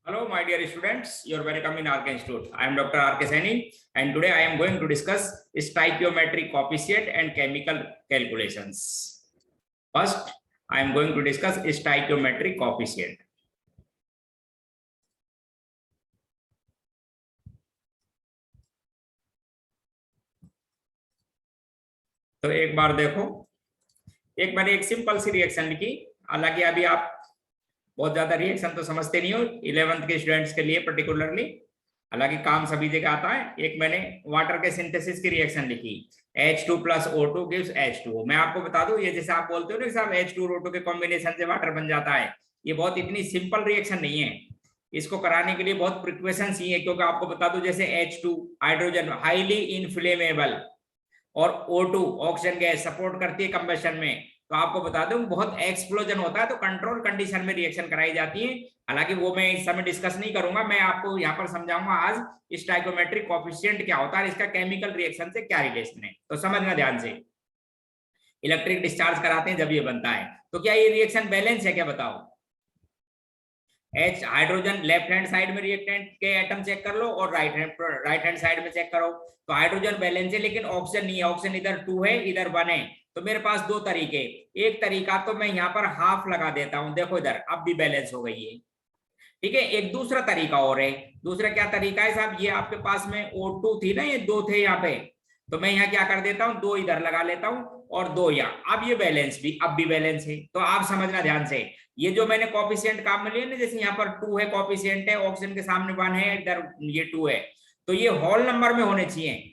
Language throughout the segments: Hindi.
Hello, my dear students. You are welcome in RK Institute. I am Dr. RK Saini, and today I am going to discuss stoichiometric coefficient and chemical calculations. First, I am going to discuss stoichiometric coefficient. तो एक बार देखो, एक बार एक सिंपल सी रिएक्शन लिखी। हालांकि अभी आप बहुत ज्यादा रिएक्शन तो समझते नहीं हो 11th के स्टूडेंट्स के लिए पर्टिकुलरली, हालांकि काम सभी जगह आता है। एक मैंने वाटर के सिंथेसिस की रिएक्शन लिखी, H2 + O2 गिव्स H2O। मैं आपको बता दूं, ये जैसे आप बोलते हो ना साहब H2 और O2 के कॉम्बिनेशन से वाटर बन जाता है, ये बहुत इतनी सिंपल रिएक्शन नहीं है। इसको कराने के लिए बहुत प्रिकॉशंस ही है, क्योंकि आपको बता दूं जैसे H2 हाइड्रोजन हाईली इनफ्लेमेबल और O2 ऑक्सीजन गैस सपोर्ट करती है कंबशन में, तो आपको बता दूं बहुत एक्सप्लोजन होता है, तो कंट्रोल कंडीशन में रिएक्शन कराई जाती है। हालांकि वो मैं इस समय डिस्कस नहीं करूंगा, मैं आपको यहाँ पर समझाऊंगा आज स्टोइकोमेट्रिक कोएफिशिएंट क्या होता है, इसका केमिकल रिएक्शन से क्या रिलेशन है। तो समझना ध्यान से, इलेक्ट्रिक डिस्चार्ज कराते हैं जब ये बनता है। तो क्या ये रिएक्शन बैलेंस है क्या, बताओ। H hydrogen left hand side में रिएक्टेंट के एटम चेक कर लो और राइट हैंड साइड में चेक करो, तो हाइड्रोजन बैलेंस है लेकिन ऑक्सीजन नहीं है। ऑक्सीजन इधर 2 है इधर 1 है, तो मेरे पास दो तरीके। एक तरीका तो मैं यहाँ पर हाफ लगा देता हूं, देखो इधर अब भी बैलेंस हो गई है, ठीक है। एक दूसरा तरीका और है। दूसरा क्या तरीका है साहब, ये आपके पास में O2 थी ना, ये 2 थे यहाँ पे, तो मैं यहाँ क्या कर देता हूँ, 2 इधर लगा लेता हूँ और 2 यहाँ। अब ये बैलेंस भी, अब भी बैलेंस है। तो आप समझना ध्यान से, ये जो मैंने कॉफिशिएंट काम में लिया ना, जैसे यहाँ पर 2 है कॉफिशिएंट है, ऑक्सीजन के सामने 1 है, इधर ये 2 है, तो ये होल नंबर में होने चाहिए,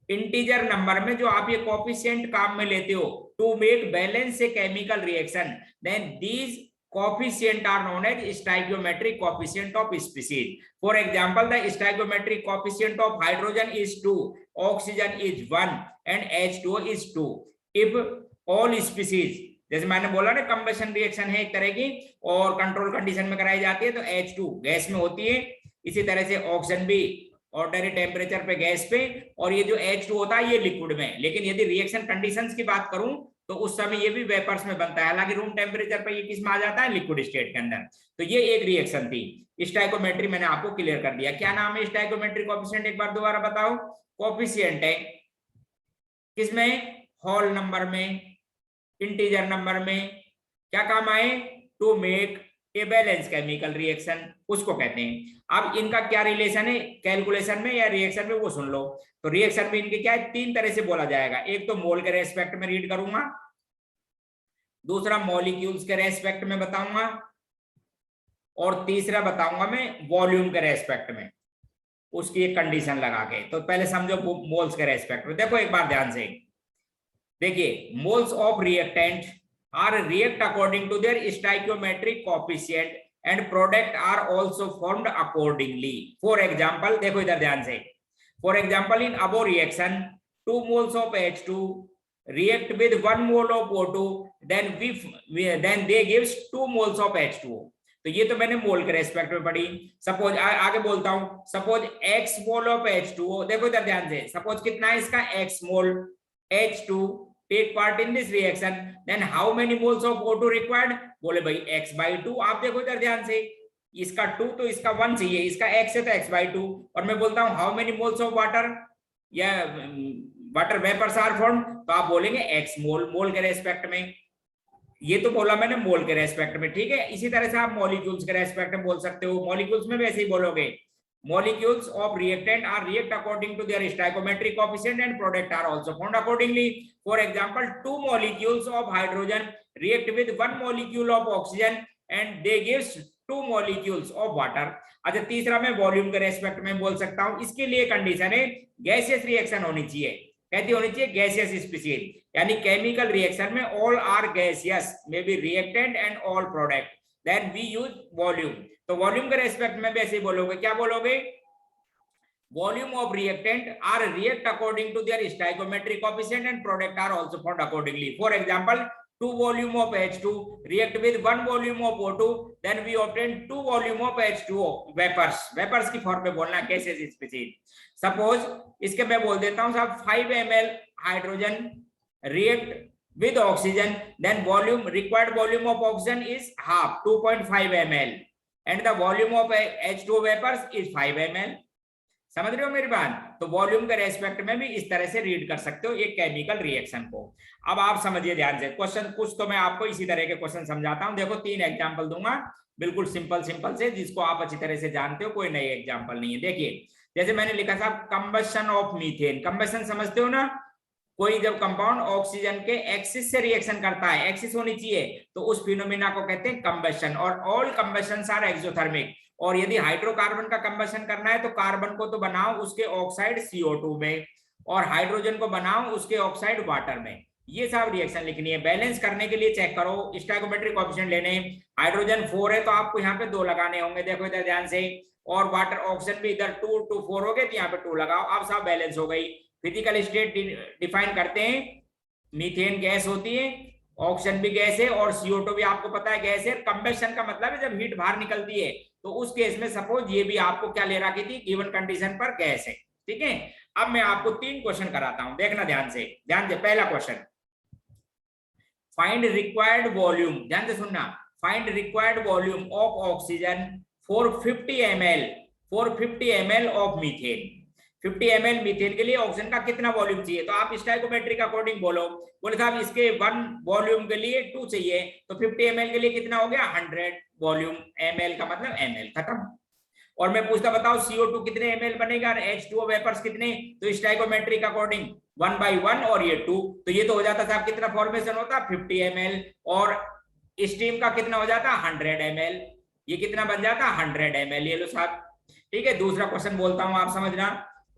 इंटीजर नंबर में। जो आप ये कॉफिशिएंट काम में लेते हो to make balance a chemical reaction, then these coefficient are known as stoichiometric coefficient of species. For example, the stoichiometric coefficient of hydrogen is 2, oxygen is 1 and H2O is 2 if all species, जैसे मैंने बोला ना कंबशन रिएक्शन है एक तरह की और कंट्रोल कंडीशन में कराई जाती है, तो H2 गैस में होती है, इसी तरह से ऑक्सीजन भी ऑर्डिनरी टेम्परेचर पे गैस पे, और ये जो H2 होता है ये लिक्विड में। लेकिन यदि रिएक्शन कंडीशंस की बात करूं तो उस समय ये भी वेपर्स में बनता है, हालांकि रूम टेम्परेचर पर ये किस में आ जाता है, लिक्विड स्टेट के अंदर। तो ये एक रिएक्शन थी। स्टोइकोमेट्री मैंने आपको क्लियर कर दिया। क्या नाम है स्टोइकोमेट्रिक कोएफिशिएंट, एक बार दोबारा बताओ। कोएफिशिएंट है किसमें, होल नंबर में, इंटीजर नंबर में। क्या काम आए, to make a balance chemical reaction, उसको कहते हैं। अब इनका क्या रिलेशन है कैलकुलेशन में या रिएक्शन में, वो सुन लो। तो रिएक्शन में इनके क्या है, 3 तरह से बोला जाएगा। एक तो मोल के रेस्पेक्ट में रीड करूंगा, दूसरा मॉलिक्यूल्स के रेस्पेक्ट में बताऊंगा, और तीसरा बताऊंगा मैं वॉल्यूम के रेस्पेक्ट में, उसकी एक कंडीशन लगा के। तो पहले समझो मोल्स के रेस्पेक्ट में। देखो एक बार ध्यान से देखिए, moles of reactant are react according to their stoichiometric coefficient and product are also formed accordingly. For example, देखो इधर ध्यान से, for example in above reaction 2 moles of H2 react with 1 mole of O2, then they gives 2 moles of H2O। तो ये तो मैंने मोल के रेस्पेक्ट में पढ़ी। सपोज आगे बोलता हूं, suppose X mole of H2O, देखो इधर ध्यान से, सपोज कितना है इसका, X mole H2 take part in this reaction, then how many moles of O2 required, बोले भाई X/2। आप देखो इधर ध्यान से, इसका 2 तो इसका 1 चाहिए, इसका X है तो X/2। और मैं बोलता हूं how many moles of water, या वाटर वेपर्स आर फॉर्म, तो आप बोलेंगे X मोल, मोल के रेस्पेक्ट में। ये तो बोला मैंने मोल के रेस्पेक्ट में, ठीक है। इसी तरह से आप मॉलिक्यूल्स के रेस्पेक्ट में बोल सकते हो, मॉलिक्यूल्स में भी ऐसे ही बोलोगे। Molecules of reactant are react according to their stoichiometric coefficient and product are also found accordingly. For example, 2 molecules of hydrogen react with 1 molecule of oxygen and they gives 2 molecules of water. अच्छा, तीसरा मैं वॉल्यूम के रेस्पेक्ट में बोल सकता हूं। इसके लिए कंडीशन है गैसियस रिएक्शन होनी चाहिए, कहती होनी चाहिए गैसियस स्पीशीज, यानी केमिकल रिएक्शन में all are gaseous, may be reactant and all product, then we use volume. तो वॉल्यूम के रेस्पेक्ट में भी ऐसे बोलोगे, क्या बोलोगे, volume of reactant are react according to their stoichiometric coefficient and product are also found accordingly. For example 2 volume of H2 react with 1 volume of O2, then we obtain 2 volume of H2O vapors, vapors की फॉर्म में बोलना गैसेस स्पीशीज। सपोज इसके मैं बोल देता हूं साहब 5 ml hydrogen react with oxygen, then volume required volume of oxygen is half 2.5 ml, and the volume of H2O vapours is 5 ml। समझ रहे हो मेरी बात? तो वॉल्यूम के रेस्पेक्ट में भी इस तरह से रीड कर सकते हो एक केमिकल रिएक्शन को। अब आप समझिए ध्यान से क्वेश्चन, कुछ तो मैं आपको इसी तरह के क्वेश्चन समझाता हूं। देखो 3 एग्जांपल दूंगा, बिल्कुल सिंपल सिंपल से, जिसको आप अच्छी तरह से जानते हो, कोई नई एग्जांपल नहीं है। देखिए जैसे मैंने लिखा था कंबशन ऑफ मीथेन। कंबशन समझते हो ना? कोई जब कंपाउंड ऑक्सीजन के एक्सिस से रिएक्शन करता है, एक्सिस होनी चाहिए, तो उस फिनोमिना को कहते हैं कंबशन। और ऑल कंबशंस आर एक्सोथर्मिक। और यदि हाइड्रोकार्बन का कंबशन करना है तो कार्बन को तो बनाओ उसके ऑक्साइड CO2 में, और हाइड्रोजन को बनाओ उसके ऑक्साइड वाटर में। ये सब रिएक्शन लिखनी है। बैलेंस करने के लिए चेक करो, स्टोइकोमेट्रिक कोएफिशिएंट लेने। हाइड्रोजन 4 है तो आपको यहाँ पे 2 लगाने होंगे, देखो इधर ध्यान से। और वाटर ऑक्सीजन भी इधर 2 2 4 हो गए, तो यहाँ पे 2 लगाओ। अब सब बैलेंस हो गई। फिजिकल स्टेट डिफाइन करते हैं। मीथेन गैस होती है, ऑक्सीजन भी गैस है, और CO2 भी आपको पता है गैस है। कंबशन का मतलब है जब हीट बाहर निकलती है। तो उस केस में सपोज ये भी आपको क्या ले रखी थी, गिवन कंडीशन पर गैस है। ठीक है, अब मैं आपको 3 क्वेश्चन कराता हूं, देखना ध्यान से, ध्यान से। पहला क्वेश्चन, फाइंड रिक्वायर्ड वॉल्यूम, ध्यान से सुनना। Find required volume of oxygen for 50 ml of methane. 50 ml methane के लिए ऑक्सीजन का कितना वॉल्यूम चाहिए? तो आप स्टोइकोमेट्रिक अकॉर्डिंग बोलो। बोले साहब इसके 1 वॉल्यूम के लिए 2 चाहिए, तो 50 ml के लिए कितना हो गया? 100 वॉल्यूम। ml का मतलब ml, खत्म। और मैं पूछता बताओ CO2 कितने ml बनेगा और H2O वेपर्स कितने? तो स्टोइकोमेट्रिक अकॉर्डिंग 1/1 और ये 2, तो ये तो हो जाता साहब कितना फॉर्मेशन होता? 50 ml। और स्टीम का कितना हो जाता? 100 ml। ये कितना बन जाता? 100 ml। ये लो साहब, ठीक है। दूसरा क्वेश्चन बोलता हूं, आप समझना।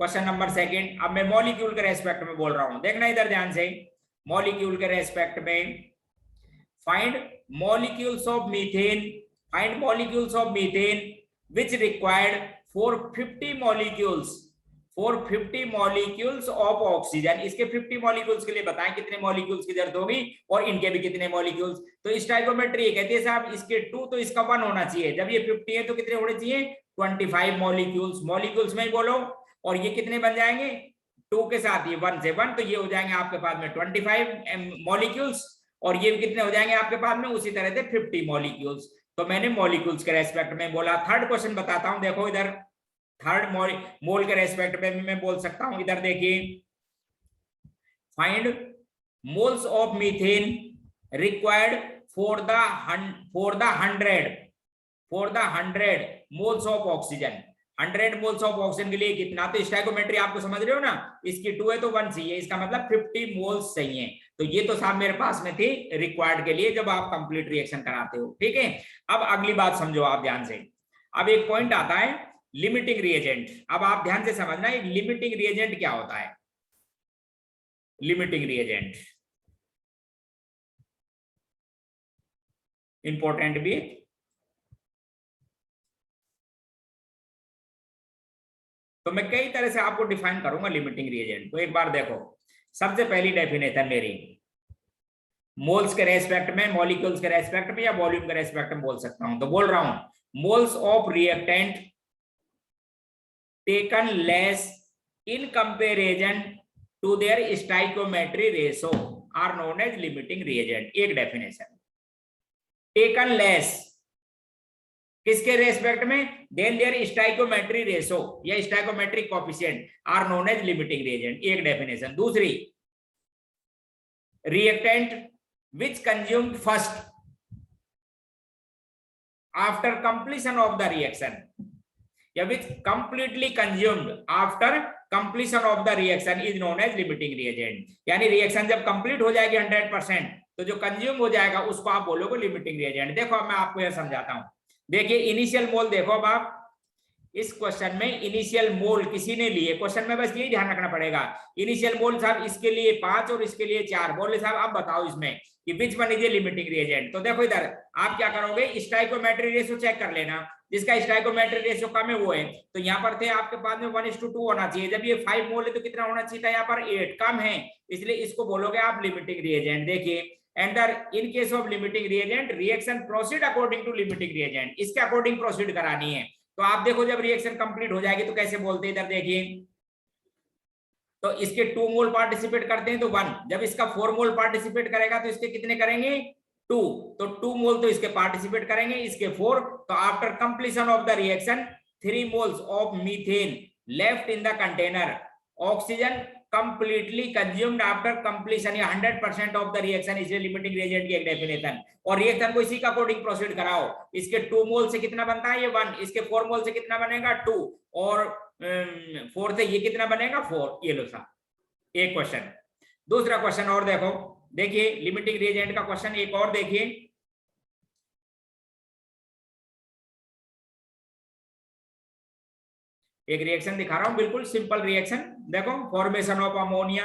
Question number 2। अब मैं मॉलिक्यूल के रेस्पेक्ट में बोल रहा हूं, देखना इधर ध्यान से। मॉलिक्यूल के रेस्पेक्ट में find molecules of methane, find molecules of methane which required for 50 molecules of oxygen। इसके 50 मॉलिक्यूल्स के लिए बताएं कितने मॉलिक्यूल्स की जरूरत होगी, और इनके भी कितने मॉलिक्यूल्स। तो स्टोइकोमेट्री ये कहती है साहब इसके 2 तो इसका 1 होना चाहिए। जब ये 50 है तो कितने होने चाहिए? 25 मॉलिक्यूल्स। मॉलिक्यूल्स में ही बोलो। और ये कितने बन जाएंगे? 2 के साथ ये 1 से 1, तो ये हो जाएंगे आपके पास में 25 मॉलिक्यूल्स। और ये कितने हो जाएंगे आपके पास में? उसी तरह से 50 मॉलिक्यूल्स। तो मैंने मॉलिक्यूल्स के रेस्पेक्ट में बोला। थर्ड क्वेश्चन बताता हूं, देखो इधर। थर्ड मोल के रेस्पेक्ट में मैं बोल सकता हूं, इधर देखिए। Find moles of methane required for the 100 moles of oxygen. 100 moles of oxygen के लिए कितना? तो स्टोइकोमेट्री आपको समझ रहे हो ना? इसकी 2 है तो 1 चाहिए, इसका मतलब 50 मोल्स चाहिए। तो ये तो साहब मेरे पास में थी रिक्वायर्ड के लिए जब आप कंप्लीट रिएक्शन कराते हो। ठीक है, अब अगली बात समझो आप ध्यान से। अब एक पॉइंट आता है लिमिटिंग रिएजेंट। अब आप ध्यान से समझना एक लिमिटिंग रिएजेंट क्या होता है। लिमिटिंग रिएजेंट इंपॉर्टेंट भी। तो मैं कई तरह से आपको डिफाइन करूंगा लिमिटिंग रिएजेंट को। एक बार देखो, सबसे पहली डेफिनेशन मेरी मोल्स के रेस्पेक्ट में, मॉलिक्यूल्स के रेस्पेक्ट में, या वॉल्यूम के रेस्पेक्ट में बोल सकता हूं। तो बोल रहा हूं moles of reactant taken less in comparison to their stoichiometry ratio are known as limiting reagent. एक डेफिनेशन। टेकन लेस किसके रेस्पेक्ट में? देन देयर स्टोइकोमेट्री रेशो या stoichiometric coefficient are known as limiting reagent. एक डेफिनेशन। दूसरी, reactant which consumed first after completion of the reaction, या which completely consumed after completion of the reaction is known as limiting reagent। यानी रिएक्शन जब कंप्लीट हो जाएगी 100%, तो जो कंज्यूम हो जाएगा उसको आप बोलोगे लिमिटिंग रिएजेंट। देखो अब मैं आपको यह समझाता हूं। देखिए इनिशियल मोल देखो। अब आप इस क्वेश्चन में इनिशियल मोल किसी ने लिए, क्वेश्चन में बस यही ध्यान रखना पड़ेगा। इनिशियल मोल साहब इसके लिए 5 और इसके लिए 4। बोले साहब आप बताओ इसमें कि विच one is a limiting reagent. तो देखो इधर आप क्या करोगे, स्टोइकोमेट्री रेशियो चेक कर लेना। जिसका स्टोइकोमेट्री रेशियो कम है वो है। तो यहाँ पर थे आपके पास में 1:2 होना चाहिए। जब ये 5 मोल है तो कितना होना चाहिए था? यहाँ पर 8, कम है, इसलिए इसको बोलोगे आप लिमिटिंग रिएजेंट। देखिए and in case of limiting reagent reaction proceed according to limiting reagent. इसके अकॉर्डिंग प्रोसीड करानी है। तो आप देखो जब रिएक्शन कंप्लीट हो जाएगी तो कैसे बोलते हैं, इधर देखिए। तो इसके 2 मोल पार्टिसिपेट करते हैं तो 1। जब इसका 4 मोल पार्टिसिपेट करेगा तो इसके कितने करेंगे? 2, तो 2 मोल तो इसके पार्टिसिपेट करेंगे, इसके 4, तो after completion of the reaction 3 moles of methane left in the container, oxygen completely consumed after completion, या 100% ऑफ द रिएक्शन, इसलिए लिमिटिंग रिएजेंट की एक डेफिनेशन। और रिएक्शन को इसी का अकॉर्डिंग प्रोसीड कराओ, इसके 2 मोल से कितना बनता है ये 1, इसके 4 मोल से कितना बनेगा 2, और 4 से ये कितना बनेगा 4। ये लो साहब एक क्वेश्चन। दूसरा क्वेश्चन और देखो, देखिए लिमिटिंग रिएजेंट का क्वेश्चन एक और देखिए, एक रिएक्शन दिखा रहा हूं, बिल्कुल सिंपल रिएक्शन। देखो फॉर्मेशन ऑफ अमोनिया,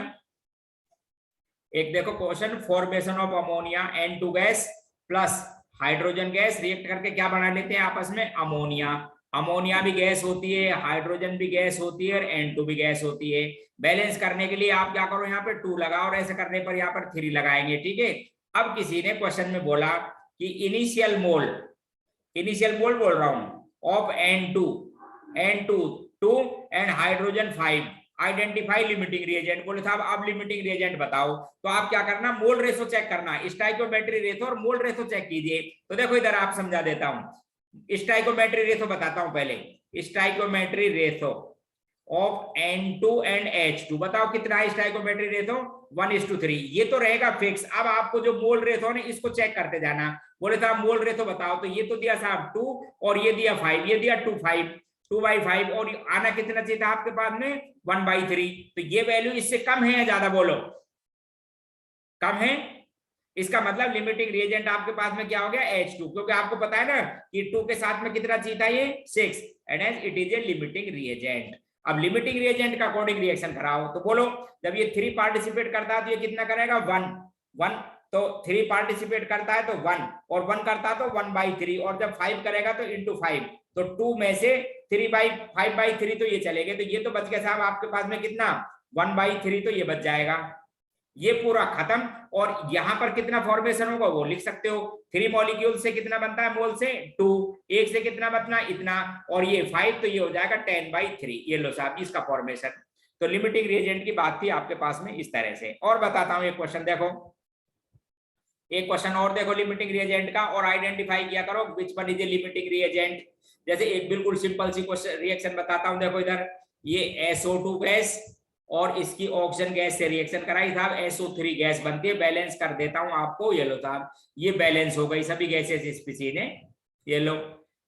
एक देखो question, formation of ammonia N2 gas plus hydrogen gas react करके क्या बना लेते हैं आपस में, अमोनिया। अमोनिया भी गैस होती है, हाइड्रोजन भी गैस होती है, और N2 भी गैस होती है। बैलेंस करने के लिए आप क्या करो, यहाँ पे 2 लगाओ, और ऐसे करने पर यहाँ पर 3 लगाएंगे, ठीक है। अब किसी ने क्वेश्चन में बोला कि इनिशियल मोल बोल रहा हूं of N2 2 and hydrogen 5, identify limiting reagent. बोले साहब अब लिमिटिंग रिएजेंट बताओ, तो आप क्या करना, मोल रेशो चेक करना, स्टाइकोमेट्री रेशो और मोल रेशो चेक कीजिए। तो देखो इधर आप समझा देता हूं, स्टाइकोमेट्री रेशो बताता हूं पहले, stoichiometry ratio of N2 and H2, बताओ कितना है स्टाइकोमेट्री रेशो, 1:3। ये तो रहेगा फिक्स। अब आपको जो मोल रेशो है इसको चेक करते जाना। बोले साहब मोल रेशो बताओ, तो ये तो दिया साहब 2 और ये दिया 5, ये दिया 2/5 और आना कितना चाहिए था आपके पास में 1/3। तो ये वैल्यू इससे कम है या ज्यादा, बोलो कम है, इसका मतलब लिमिटिंग रिएजेंट आपके पास में क्या हो गया H2, क्योंकि आपको पता है ना कि 2 के साथ में कितना चाहिए था ये 6, and as it is a limiting reagent. अब लिमिटिंग रिएजेंट का अकॉर्डिंग रिएक्शन कराओ, तो बोलो जब ये 3 पार्टिसिपेट करता है तो ये कितना करेगा 1, तो 3 पार्टिसिपेट करता है तो 1, और 1 करता है तो 1/3, और जब 5 करेगा तो इंटू 5, तो 2 में से 5/3 तो ये चलेंगे, तो ये तो बच गया साहब आपके पास में कितना 1/3, तो ये बच जाएगा, ये पूरा खत्म। और यहां पर कितना फॉर्मेशन होगा वो लिख सकते हो, 3 मॉलिक्यूल से कितना बनता है मोल से 2, 1 से कितना बचना इतना, और ये 5, तो ये हो जाएगा 10/3। ये लो साहब इसका फॉर्मेशन। तो लिमिटिंग रिएजेंट की बात थी आपके पास में इस तरह से। और बताता हूं एक क्वेश्चन, देखो एक क्वेश्चन और देखो लिमिटिंग रिएजेंट का, और आइडेंटिफाई किया करो विच one is a limiting reagent. जैसे एक बिल्कुल सिंपल सी क्वेश्चन रिएक्शन बताता हूं, देखो इधर ये SO2 गैस और इसकी ऑक्सीजन गैस से रिएक्शन कराई साहब, SO3 गैस बनती है। बैलेंस कर देता हूं आपको, ये लो साहब ये बैलेंस हो गई सभी गैसेस स्पीशीज ने, ये लो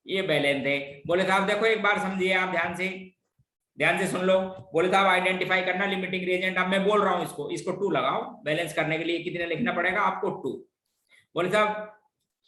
ये बैलेंस है। बोले साहब देखो एक बार समझिए आप ध्यान से सुन लो। बोले साहब आइडेंटिफाई करना लिमिटिंग रिएजेंट। अब मैं बोल रहा हूं इसको 2 लगाओ, बैलेंस करने के लिए कितने लिखना पड़ेगा आपको 2। बोले साहब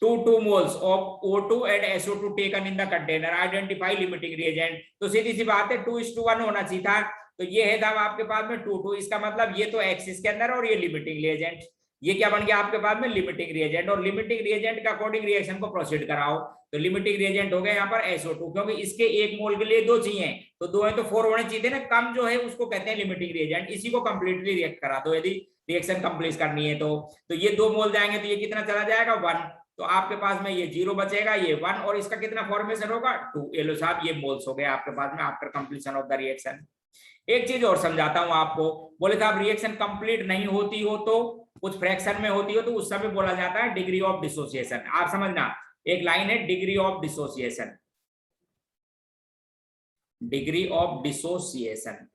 2 moles of O2 and SO2 taken in the container, identify limiting reagent। तो सीधी सी बात है 2:1 होना चाहिए था, तो ये है साहब आपके पास में 2:2, इसका मतलब ये तो एक्सिस के अंदर और ये लिमिटिंग रिएजेंट, ये क्या बन गया आपके पास में लिमिटिंग रिएजेंट। और लिमिटिंग रिएजेंट का अकॉर्डिंग रिएक्शन को प्रोसीड कराओ, तो लिमिटिंग रिएजेंट हो गया यहाँ पर SO2, क्योंकि इसके 1 मोल के लिए 2 चाहिए, तो 2 है तो 4 होने चाहिए ना, कम जो है उसको कहते हैं लिमिटिंग रिएजेंट। इसी को कंप्लीटली रिएक्ट करा दो यदि रिएक्शन कंप्लीट करनी है तो ये 2 मोल जाएंगे तो ये कितना चला जाएगा 1, तो आपके पास में ये 0 बचेगा, ये 1, और इसका कितना फॉर्मेशन होगा 2। ये लो साहब ये मोल्स हो गए आपके पास में after completion of the reaction. एक चीज और समझाता हूं आपको, बोले साहब रिएक्शन कंप्लीट नहीं होती हो तो कुछ फ्रैक्शन में होती हो तो उस समय बोला जाता है डिग्री ऑफ डिसोसिएशन। आप समझना, एक लाइन है degree of dissociation, degree of dissociation,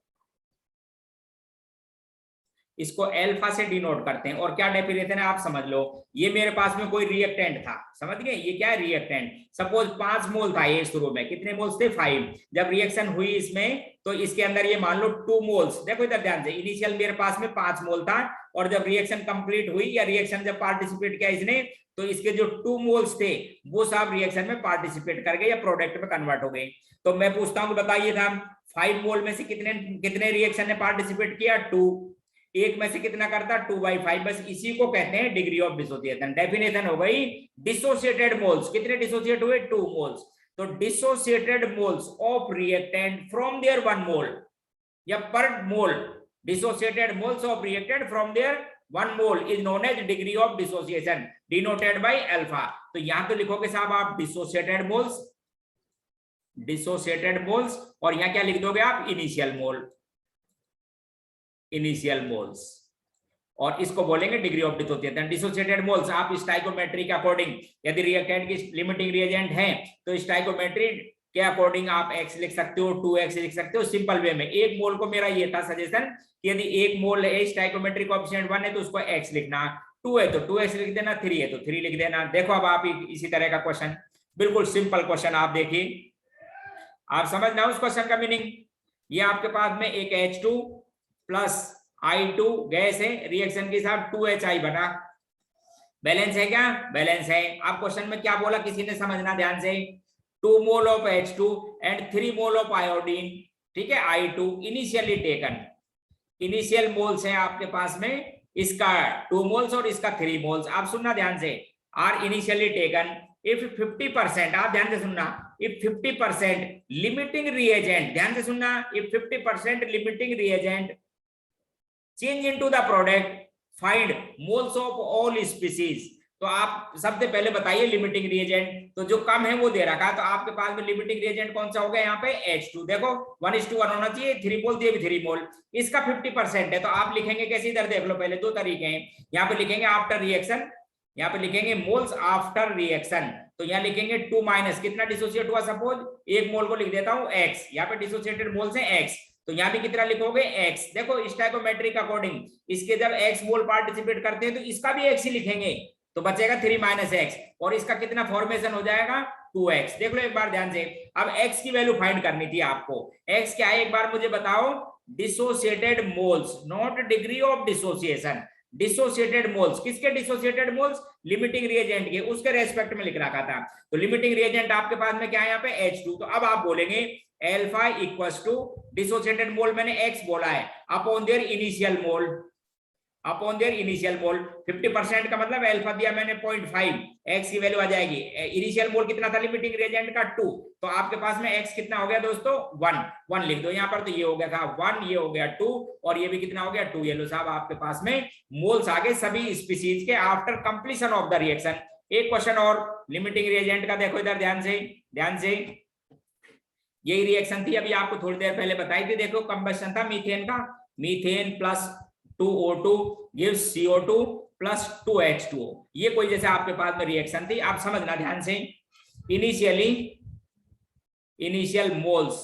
इसको अल्फा से डिनोट करते हैं। और क्या डेफिनेशन है आप समझ लो, ये मेरे पास में कोई रिएक्टेंट था, समझ गए, ये क्या है रिएक्टेंट। सपोज 5 मोल था ये शुरू में, कितने मोल्स थे 5, जब रिएक्शन हुई इसमें तो इसके अंदर ये मान लो 2 मोल्स, देखो इधर ध्यान से, इनिशियल मेरे पास में 5 मोल था, और जब रिएक्शन कंप्लीट हुई या रिएक्शन जब पार्टिसिपेट किया इसने, तो इसके जो 2 मोल्स थे वो सब रिएक्शन में पार्टिसिपेट कर गए या प्रोडक्ट में कन्वर्ट हो गए। तो मैं पूछता हूँ बताइए था 5 मोल में से कितने रिएक्शन ने पार्टिसिपेट किया 2, एक में से कितना करता 2/5, बस इसी को कहते हैं डिग्री ऑफ डिसोसिएशन। डेफिनेशन हो गई डिसोसिएटेड मोल्स, कितने डिसोसिएट हुए 2 मोल्स, तो dissociated moles of reactant from there 1 mole, या पर mole dissociated moles of reactant from there 1 mole is known as degree of dissociation denoted by alpha. तो यहां तो लिखोगे साहब आप डिसोसिएटेड मोल्स, और यहां क्या लिख दोगे आप इनिशियल मोल्स। और इसको बोलेंगे degree of dissociation. Dissociated moles आप स्टाइकोमेट्री के अकॉर्डिंग, यदि रिएक्टेंट की लिमिटिंग रिएजेंट है तो स्टाइकोमेट्री के अकॉर्डिंग आप x लिख सकते हो, 2x लिख सकते हो सिंपल वे में। एक मोल को मेरा ये था सजेशन कि यदि एक मोल है स्टाइकोमेट्रिक कोएफिशिएंट 1 है तो उसको x लिखना, 2 है तो 2x लिख देना, 3 है तो 3 लिख देना। देखो अब आप इसी तरह का क्वेश्चन, बिल्कुल सिंपल क्वेश्चन, आप देखिए, आप समझना उस क्वेश्चन का मीनिंग। ये आपके पास में एक H2 प्लस I2 गैस है, रिएक्शन के साथ 2HI बना, बैलेंस है क्या? बैलेंस है। आप क्वेश्चन में क्या बोला किसी ने समझना ध्यान से, 2 mole of H2 and 3 mole of iodine, ठीक है, I2 initially taken, initial moles है आपके पास में, इसका 2 मोल्स और इसका 3 मोल्स। आप सुनना ध्यान से, आर इनिशियली टेकन इफ 50%, आप ध्यान से सुनना, इफ 50% लिमिटिंग रिएजेंट, ध्यान से सुनना, if 50% limiting reagent change into the product find moles of all species. तो आप सबसे पहले बताइए लिमिटिंग रिएजेंट, तो जो कम है वो दे रखा है, तो आपके पास में लिमिटिंग रिएजेंट कौन सा होगा यहाँ पे? H2। देखो 1:1 होना चाहिए, 3 मोल दिए भी 3 मोल, इसका 50% है, तो आप लिखेंगे कैसे? इधर देख लो, पहले दो तरीके हैं, यहाँ पे लिखेंगे आफ्टर रिएक्शन, यहाँ पे लिखेंगे मोल्स आफ्टर रिएक्शन, तो यहाँ लिखेंगे 2 माइनस कितना डिसोसिएट हुआ, सपोज एक मोल को लिख देता हूँ x, यहाँ पे डिसोसिएटेड मोल्स है x, तो यहाँ भी कितना लिखोगे? x। देखो स्टैकोमेट्रिक अकॉर्डिंग इसके जब x मोल पार्टिसिपेट करते हैं तो इसका भी x ही लिखेंगे, तो बचेगा 3 माइनस x, और इसका कितना फॉर्मेशन हो जाएगा? 2x। देख लो एक बार ध्यान से, अब x की वैल्यू फाइंड करनी थी आपको। x क्या है एक बार मुझे बताओ? Dissociated moles, not degree of dissociation. Dissociated moles, किसके डिसोसिएटेड मोल्स? लिमिटिंग रिएजेंट के, उसके रेस्पेक्ट में लिख रखा था। तो लिमिटिंग रिएजेंट आपके पास में क्या है यहाँ पे? H2। तो अब आप बोलेंगे अल्फा इक्वल्स टू डिसोसिएटेड मोल, मैंने x बोला है, upon their initial mole, upon their initial मोल। 50% का मतलब अल्फा दिया मैंने 0.5, x की वैल्यू आ जाएगी, इनिशियल मोल कितना था लिमिटिंग रिएजेंट का? 2, तो आपके पास में x कितना हो गया दोस्तों? 1 लिख दो यहाँ पर, तो ये हो गया था 1, ये हो गया 2, और ये भी कितना हो गया? 2। ये लो साहब आपके पास में मोल्स आ गए सभी स्पीसीज के after completion of the reaction. एक क्वेश्चन और लिमिटिंग रिएजेंट का, देखो इधर ध्यान से, ध्यान से, यही रिएक्शन थी अभी आपको थोड़ी देर पहले बताई थी, देखो कंबशन था मीथेन का, methane plus 2O2 gives CO2 plus 2H2O। ये कोई जैसे आपके पास में रिएक्शन थी, आप समझना ध्यान से। इनिशियल मोल्स,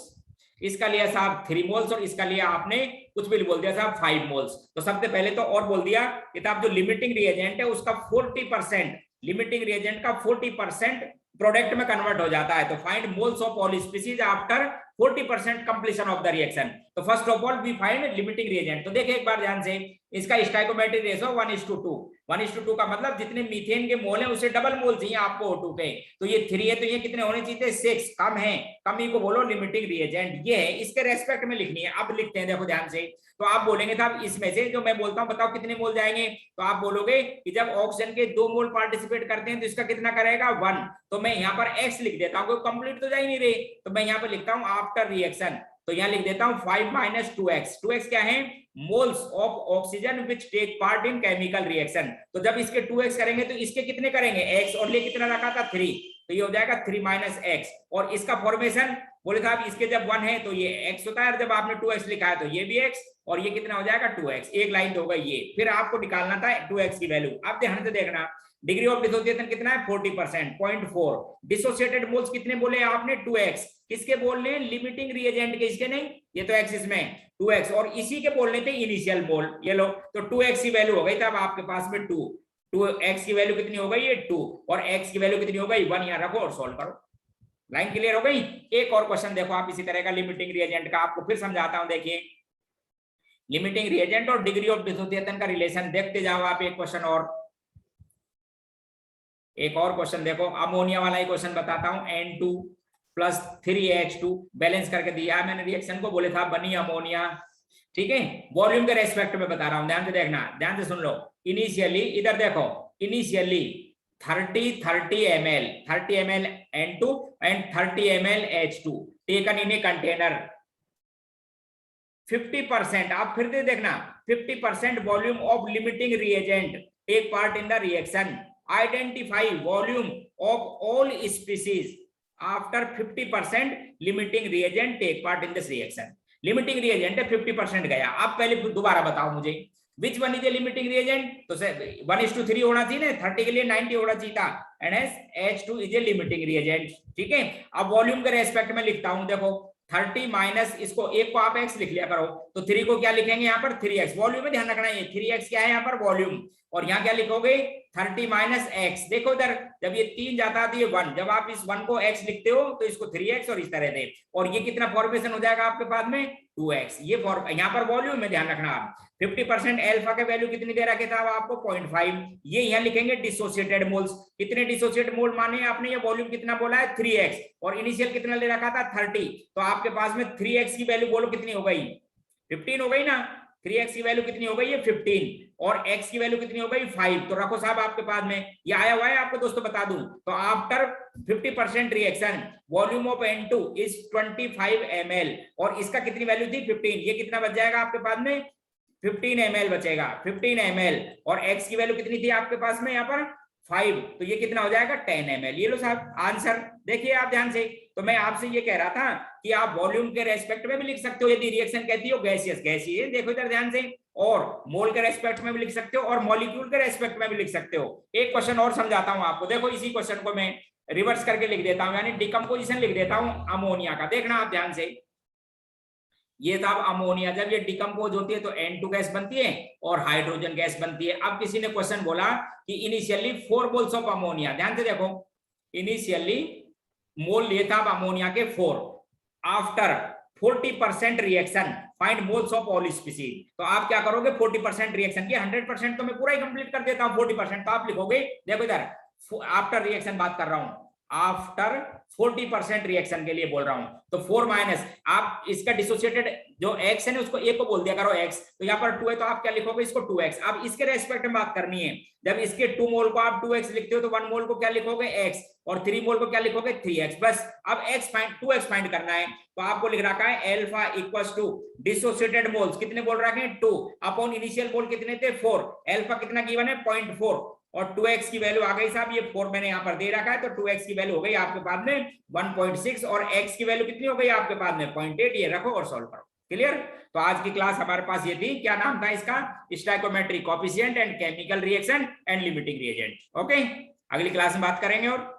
इसका लिया साहब 3 मोल्स और इसका लिया आपने कुछ भी बोल दिया साहब 5 मोल्स। तो सबसे पहले तो और बोल दिया कि आप जो लिमिटिंग रिएजेंट है उसका 40%, लिमिटिंग रिएजेंट का 40% प्रोडक्ट में कन्वर्ट हो जाता है। तो find moles of all species after 40% completion of the reaction. तो first of all we find limiting reagent. तो देखिए एक बार ध्यान से, इसका स्टाइकोमेट्रिक रेशो 1:2, 1:2 का मतलब जितने मीथेन के मोल है उससे डबल मोल चाहिए आपको O2 के, तो ये 3 है, तो ये कितने होने चाहिए थे? 6। कम है, कमी को बोलो लिमिटिंग रिएजेंट, ये है, इसके रेस्पेक्ट में लिखनी है। अब लिखते हैं, देखो ध्यान से, तो आप बोलेंगे साहब इसमें से जो मैं बोलता हूं बताओ कितने मोल जाएंगे, तो आप बोलोगे कि जब ऑक्सीजन के 2 मोल पार्टिसिपेट करते हैं तो इसका कितना करेगा? 1। तो मैं यहाँ पर x लिख देता हूँ, कंप्लीट तो जा ही नहीं रही, तो मैं यहाँ पर लिखता हूँ आफ्टर रिएक्शन, तो यहाँ लिख देता हूँ 5 माइनस 2x। 2x क्या है? Moles of oxygen which take part in chemical reaction. तो जब इसके 2x करेंगे तो इसके कितने करेंगे? x, और ये कितना रखा था? 3, तो ये हो जाएगा 3 माइनस x। और इसका फॉर्मेशन बोले साहब इसके जब 1 है तो ये x होता है, और जब आपने 2x लिखा है तो ये भी x, और ये कितना हो जाएगा? 2x। एक लाइन तो होगा ये, फिर आपको निकालना था 2x की वैल्यू। आप ध्यान से देखना, डिग्री ऑफ डिसोसिएशन कितना है? 40%, 0.4। डिसोसिएटेड मोल्स कितने बोले आपने? 2x। किसके बोलने? लिमिटिंग रिएजेंट के, इसके नहीं, ये तो x इसमें 2x, और इसी के बोलने थे इनिशियल मोल, ये लो, तो 2x की वैल्यू हो गई तब आपके पास में 2x की वैल्यू कितनी हो गई? ये 2, और x की वैल्यू कितनी हो गई? 1। यहाँ रखो और सॉल्व करो। लाइन क्लियर हो गई? एक और क्वेश्चन देखो आप इसी तरह का लिमिटिंग रिएजेंट का, आपको फिर समझाता हूं। देखिए लिमिटिंग रिएजेंट और डिग्री ऑफ डिसोसिएशन का रिलेशन देखते जाओ आप। एक क्वेश्चन और, एक और क्वेश्चन देखो, अमोनिया वाला ही क्वेश्चन बताता हूं। N2 प्लस 3H2 बैलेंस करके दिया है मैंने रिएक्शन को, बोले था बनी अमोनिया, ठीक है, वॉल्यूम के रेस्पेक्ट में बता रहा हूं, ध्यान से देखना, ध्यान से सुन लो। इनिशियली इधर देखो, initially 30 ml N2 and 30 ml H2 taken in a container, 50%, आप फिर से देखना, 50% volume of limiting reagent take part in the reaction, identify volume of all species after 50% limiting reagent take part in this reaction. Limiting reagent है 50% गया, आप पहले दोबारा बताओ मुझे, which one is a limiting reagent, तो 1:3 होना चाहिए ना, 30 के लिए 90 होना चाहिए था, and H2 is a limiting reagent. ठीक है, अब वॉल्यूम के रेस्पेक्ट में लिखता हूं, देखो 30 माइनस इसको, एक को आप x लिख लिया करो, तो 3 को क्या लिखेंगे यहाँ पर 3x, वॉल्यूम में ध्यान रखना है, 3x क्या है यहाँ पर वॉल्यूम, और यहाँ क्या लिखोगे 30 माइनस x, देखो इधर जब ये 3 जाता है तो ये 1, जब आप इस 1 को x लिखते हो तो इसको 3x और इस तरह से, और ये कितना फॉर्मेशन हो जाएगा आपके पास में 2x, ये यहाँ पर वॉल्यूम में ध्यान रखना आप। 50% अल्फा का वैल्यू कितनी दे रखा था आपको 0.5, ये यहाँ लिखेंगे डिसोसिएटेड मोल्स, कितने डिसोसिएटेड मोल माने आपने, ये वॉल्यूम कितना बोला है 3x, और इनिशियल कितना ले रखा था 30, तो आपके पास में 3x की वैल्यू बोलो कितनी हो गई 15 हो गई ना, 3x की वैल्यू कितनी हो गई है 15, और x की वैल्यू कितनी हो गई 5, तो रखो साहब आपके पास में ये आया हुआ है, आपको दोस्तों बता दूं, तो after 50% reaction volume of N2 is 25 ml, और इसका कितनी वैल्यू थी 15, ये कितना बच जाएगा आपके पास में 15 ml बचेगा, 15 ml, और x की वैल्यू कितनी थी आपके पास में यहाँ पर 5, तो ये कितना हो जाएगा 10 ml। ये लो साहब आंसर, देखिए आप ध्यान से, तो मैं आपसे ये कह रहा था कि आप वॉल्यूम के रेस्पेक्ट में भी लिख सकते हो, यदि रिएक्शन कहती हो गैसियस गैसीय, देखो इधर ध्यान से, और मोल के रेस्पेक्ट में भी लिख सकते हो, और मॉलिक्यूल के रेस्पेक्ट में भी लिख सकते हो। एक क्वेश्चन और समझाता हूं आपको, देखो इसी क्वेश्चन को मैं रिवर्स करके लिख देता हूं, यानी डिकम्पोजिशन लिख देता हूं अमोनिया का, देखना आप ध्यान से, ये था अमोनिया, जब ये डिकम्पोज होती है तो N2 गैस बनती है और हाइड्रोजन गैस बनती है। अब किसी ने क्वेश्चन बोला कि इनिशियली 4 मोल्स ऑफ अमोनिया, ध्यान से देखो, इनिशियली मोल लिए था अमोनिया के 4, after 40% reaction find moles of all species, तो आप क्या करोगे 40% रिएक्शन की, 100% तो मैं पूरा ही कंप्लीट कर देता हूं, 40% तो आप लिखोगे, देखो इधर आफ्टर रिएक्शन बात कर रहा हूं, आफ्टर 40% रिएक्शन के लिए बोल रहा हूं, तो 4 माइनस आप इसका डिसोसिएटेड जो x है ना उसको a को बोल दिया करो x, तो यहाँ पर 2 है तो आप क्या लिखोगे इसको 2x, अब इसके रेस्पेक्ट में बात करनी है, जब इसके 2 मोल को आप 2x लिखते हो तो 1 मोल को क्या लिखोगे x, और 3 मोल को क्या लिखोगे 3x, बस अब x 2x फाइंड करना है, तो आपको लिख रखा है alpha equals to dissociated moles कितने बोल रखे हैं 2 अपॉन इनिशियल मोल कितने थे 4, अल्फा कितना गिवन है 0.4, और 2x की वैल्यू आ गई साहब, ये 4 मैंने यहाँ पर दे रखा है, तो 2x की वैल्यू हो गई आपके पास में 1.6, और x की वैल्यू कितनी हो गई आपके पास में 0.8, ये रखो और सॉल्व करो। क्लियर, तो आज की क्लास हमारे पास ये थी, क्या नाम था इसका, stoichiometric coefficient and chemical reaction and limiting reagent. Okay, अगली क्लास में बात करेंगे और